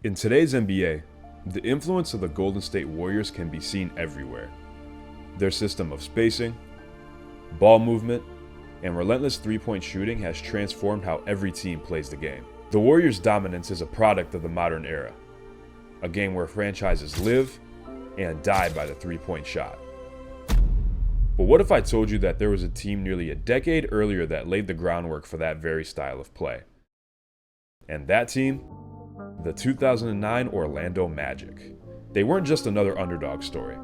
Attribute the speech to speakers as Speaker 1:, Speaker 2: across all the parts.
Speaker 1: In today's NBA, the influence of the Golden State Warriors can be seen everywhere. Their system of spacing, ball movement, and relentless three-point shooting has transformed how every team plays the game. The Warriors' dominance is a product of the modern era, a game where franchises live and die by the three-point shot. But what if I told you that there was a team nearly a decade earlier that laid the groundwork for that very style of play? And that team? The 2009 Orlando Magic. They weren't just another underdog story.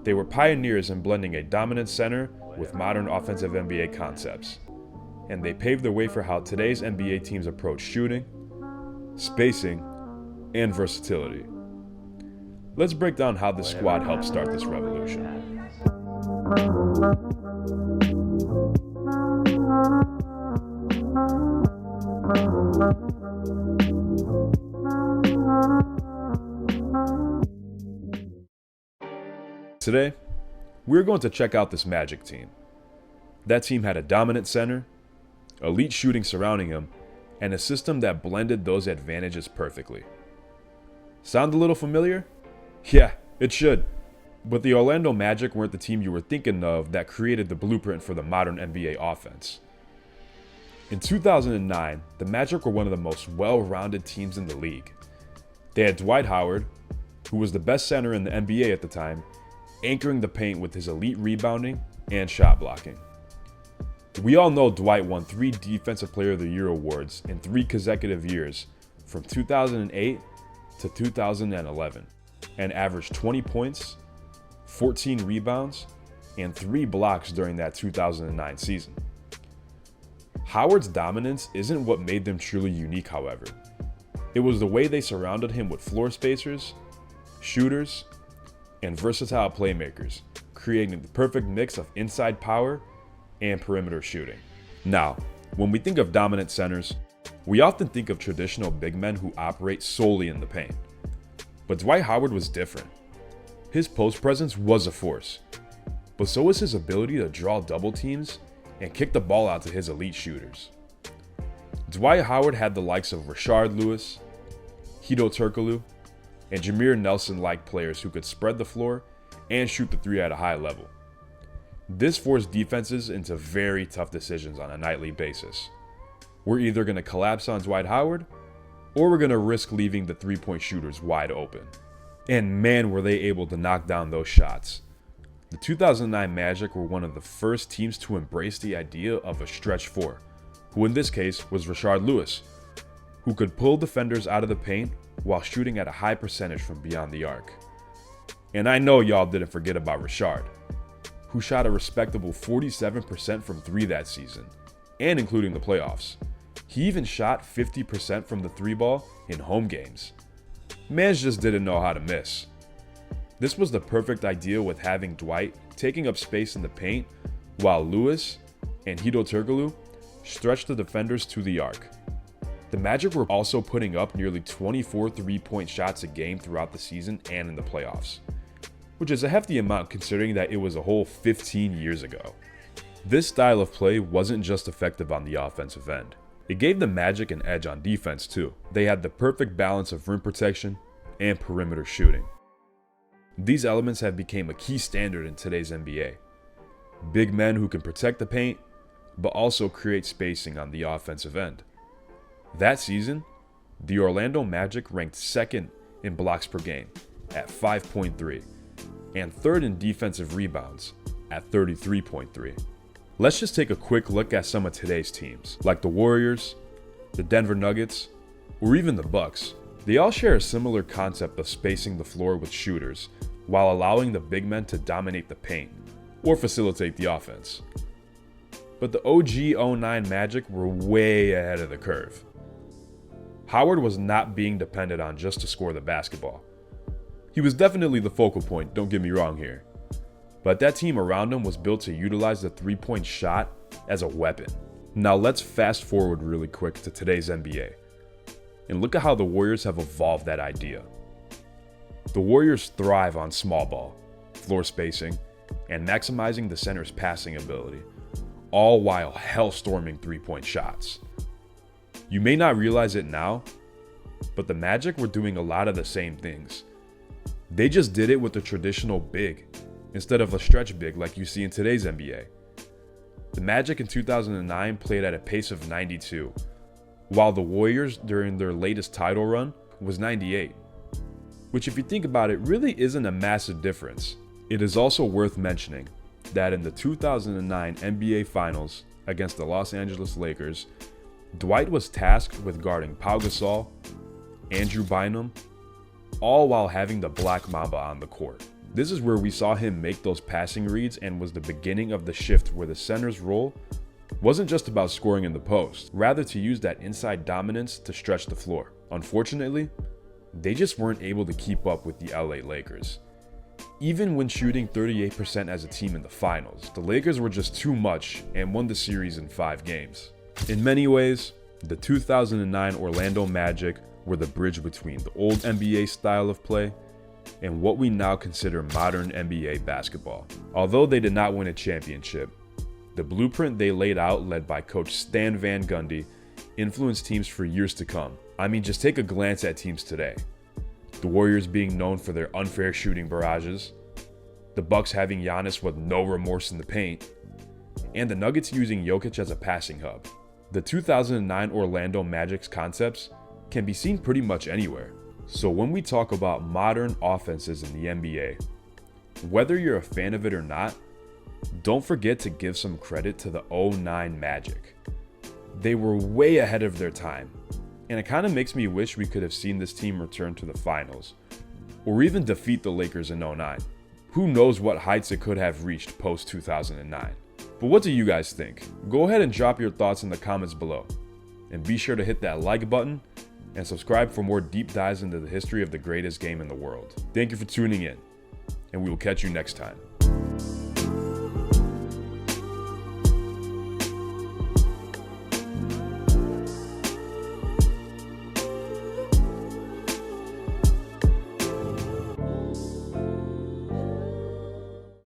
Speaker 1: They were pioneers in blending a dominant center with modern offensive NBA concepts. And they paved the way for how today's NBA teams approach shooting, spacing, and versatility. Let's break down how this squad helped start this revolution. Today, we're going to check out this Magic team. That team had a dominant center, elite shooting surrounding him, and a system that blended those advantages perfectly. Sound a little familiar? Yeah, it should. But the Orlando Magic weren't the team you were thinking of that created the blueprint for the modern NBA offense. In 2009, the Magic were one of the most well-rounded teams in the league. They had Dwight Howard, who was the best center in the NBA at the time, anchoring the paint with his elite rebounding and shot blocking. We all know Dwight won 3 Defensive Player of the Year awards in 3 consecutive years from 2008 to 2011 and averaged 20 points, 14 rebounds, and 3 blocks during that 2009 season. Howard's dominance isn't what made them truly unique, however. It was the way they surrounded him with floor spacers, shooters, and versatile playmakers, creating the perfect mix of inside power and perimeter shooting. Now, when we think of dominant centers, we often think of traditional big men who operate solely in the paint. But Dwight Howard was different. His post presence was a force, but so was his ability to draw double teams and kick the ball out to his elite shooters. Dwight Howard had the likes of Rashard, Hedo, Türkoğlu, and Jameer Nelson-like players who could spread the floor and shoot the three at a high level. This forced defenses into very tough decisions on a nightly basis. We're either going to collapse on Dwight Howard, or we're going to risk leaving the three-point shooters wide open. And man, were they able to knock down those shots. The 2009 Magic were one of the first teams to embrace the idea of a stretch 4, who in this case was Rashard, who could pull defenders out of the paint while shooting at a high percentage from beyond the arc. And I know y'all didn't forget about Rashard, who shot a respectable 47% from 3 that season, and including the playoffs. He even shot 50% from the 3 ball in home games. Mans just didn't know how to miss. This was the perfect idea with having Dwight taking up space in the paint, while Lewis and Hedo Türkoğlu stretched the defenders to the arc. The Magic were also putting up nearly 24 three-point shots a game throughout the season and in the playoffs, which is a hefty amount considering that it was a whole 15 years ago. This style of play wasn't just effective on the offensive end. It gave the Magic an edge on defense too. They had the perfect balance of rim protection and perimeter shooting. These elements have become a key standard in today's NBA. Big men who can protect the paint, but also create spacing on the offensive end. That season, the Orlando Magic ranked 2nd in blocks per game at 5.3 and 3rd in defensive rebounds at 33.3. Let's just take a quick look at some of today's teams, like the Warriors, the Denver Nuggets, or even the Bucks. They all share a similar concept of spacing the floor with shooters while allowing the big men to dominate the paint or facilitate the offense. But the OG 09 Magic were way ahead of the curve. Howard was not being depended on just to score the basketball. He was definitely the focal point, don't get me wrong here. But that team around him was built to utilize the three-point shot as a weapon. Now let's fast forward really quick to today's NBA. And look at how the Warriors have evolved that idea. The Warriors thrive on small ball, floor spacing, and maximizing the center's passing ability, all while hell-storming three-point shots. You may not realize it now, but the Magic were doing a lot of the same things. They just did it with a traditional big, instead of a stretch big like you see in today's NBA. The Magic in 2009 played at a pace of 92, while the Warriors during their latest title run was 98. Which, if you think about it, really isn't a massive difference. It is also worth mentioning that in the 2009 NBA Finals against the Los Angeles Lakers, Dwight was tasked with guarding Pau Gasol, Andrew Bynum, all while having the Black Mamba on the court. This is where we saw him make those passing reads and was the beginning of the shift where the center's role wasn't just about scoring in the post, rather to use that inside dominance to stretch the floor. Unfortunately, they just weren't able to keep up with the LA Lakers. Even when shooting 38% as a team in the finals, the Lakers were just too much and won the series in 5 games. In many ways, the 2009 Orlando Magic were the bridge between the old NBA style of play and what we now consider modern NBA basketball. Although they did not win a championship, the blueprint they laid out, led by coach Stan Van Gundy, influenced teams for years to come. I mean, just take a glance at teams today. The Warriors being known for their unfair shooting barrages, the Bucks having Giannis with no remorse in the paint, and the Nuggets using Jokic as a passing hub. The 2009 Orlando Magic's concepts can be seen pretty much anywhere. So when we talk about modern offenses in the NBA, whether you're a fan of it or not, don't forget to give some credit to the 2009 Magic. They were way ahead of their time, and it kind of makes me wish we could have seen this team return to the finals, or even defeat the Lakers in 2009. Who knows what heights it could have reached post 2009. But what do you guys think? Go ahead and drop your thoughts in the comments below, and be sure to hit that like button and subscribe for more deep dives into the history of the greatest game in the world. Thank you for tuning in, and we will catch you next time.